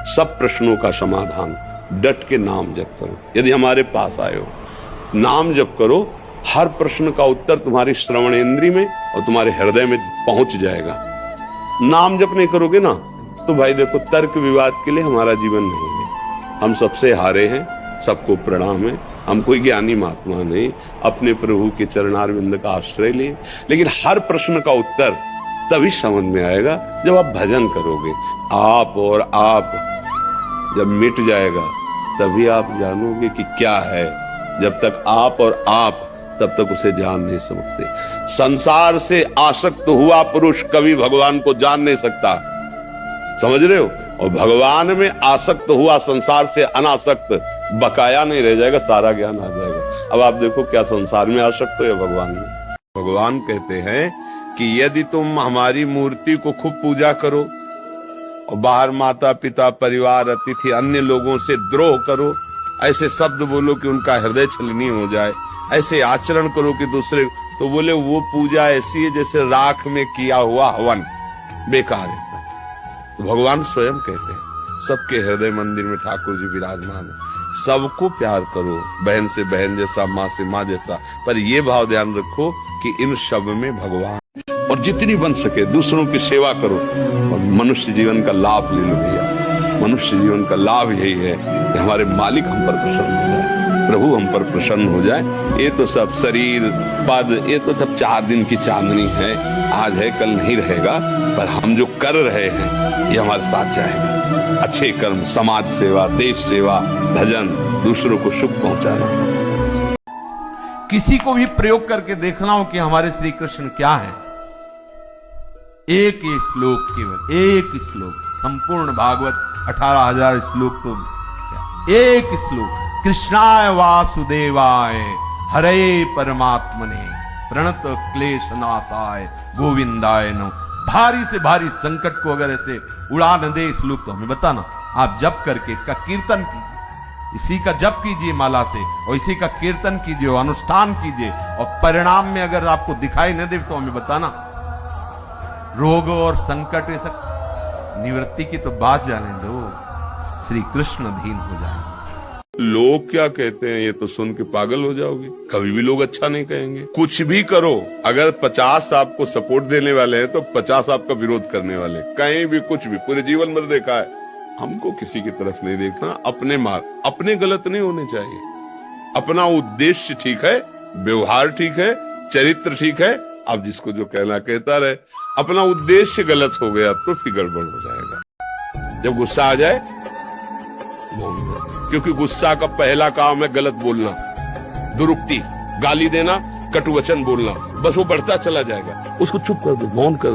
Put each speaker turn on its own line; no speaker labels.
सब प्रश्नों का समाधान डट के नाम जप करो। यदि हमारे पास आए हो, नाम जप करो, हर प्रश्न का उत्तर तुम्हारी श्रवण इंद्री में और तुम्हारे हृदय में पहुंच जाएगा। नाम जप नहीं करोगे ना तो भाई देखो, तर्क विवाद के लिए हमारा जीवन नहीं है। हम सबसे हारे हैं, सबको प्रणाम है। हम कोई ज्ञानी महात्मा नहीं, अपने प्रभु के चरणारविंद का आश्रय लिए। लेकिन हर प्रश्न का उत्तर तभी समझ में आएगा जब आप भजन करोगे। आप और आप जब मिट जाएगा तभी आप जानोगे कि क्या है। जब तक आप और आप, तब तक उसे जान नहीं सकते। संसार से आसक्त हुआ पुरुष कभी भगवान को जान नहीं सकता, समझ रहे हो। और भगवान में आसक्त हुआ संसार से अनासक्त बकाया नहीं रह जाएगा, सारा ज्ञान आ जाएगा। अब आप देखो, क्या संसार में आसक्त हो या भगवान में। भगवान कहते हैं कि यदि तुम हमारी मूर्ति को खूब पूजा करो और बाहर माता पिता परिवार अतिथि अन्य लोगों से द्रोह करो, ऐसे शब्द बोलो कि उनका हृदय छलनी हो जाए, ऐसे आचरण करो कि दूसरे, तो बोले वो पूजा ऐसी है जैसे राख में किया हुआ हवन, बेकार है। तो भगवान स्वयं कहते हैं सबके हृदय मंदिर में ठाकुर जी विराजमान है। सबको प्यार करो, बहन से बहन जैसा, माँ से माँ जैसा, पर ये भाव ध्यान रखो कि इन शब्द में भगवान, और जितनी बन सके दूसरों की सेवा करो और मनुष्य जीवन का लाभ ले लो भैया। मनुष्य जीवन का लाभ यही है कि हमारे मालिक हम पर प्रसन्न हो जाए, प्रभु हम पर प्रसन्न हो जाए। ये तो सब शरीर पद, ये तो सब 4 दिन की चांदनी है, आज है कल नहीं रहेगा। पर हम जो कर रहे हैं ये हमारे साथ जाएगा। अच्छे कर्म, समाज सेवा, देश सेवा, भजन, दूसरों को सुख पहुंचाना।
किसी को भी प्रयोग करके देखना हो कि हमारे श्री कृष्ण क्या है, एक ही श्लोक, केवल एक श्लोक, संपूर्ण भागवत 18,000 श्लोक, तो एक श्लोक, कृष्णाय वासुदेवाय हरे परमात्मने प्रणत क्लेश नाशाय गोविंदाय नमः। भारी से भारी संकट को अगर ऐसे उड़ा न दे श्लोक, तो हमें बताना। आप जप करके इसका कीर्तन कीजिए, इसी का जप कीजिए माला से, और इसी का कीर्तन कीजिए, अनुष्ठान कीजिए, और परिणाम में अगर आपको दिखाई न दे तो हमें बताना। रोग और संकट ये सब निवृत्ति की तो बात जाने दो, श्री कृष्ण अधीन हो जाए।
लोग क्या कहते हैं ये तो सुन के पागल हो जाओगे। कभी भी लोग अच्छा नहीं कहेंगे। कुछ भी करो, अगर 50 आपको सपोर्ट देने वाले हैं तो 50 आपका विरोध करने वाले। कहीं भी कुछ भी, पूरे जीवन में देखा है। हमको किसी की तरफ नहीं देखना, अपने मार्ग, अपने गलत नहीं होने चाहिए। अपना उद्देश्य ठीक है, व्यवहार ठीक है, चरित्र ठीक है, आप जिसको जो कहना कहता रहे। अपना उद्देश्य गलत हो गया तो फिर गड़बड़ हो जाएगा। जब गुस्सा आ जाए, क्योंकि गुस्सा का पहला काम है गलत बोलना, दुरुक्ति, गाली देना, कटु वचन बोलना, बस वो बढ़ता चला जाएगा। उसको चुप कर दो, मौन कर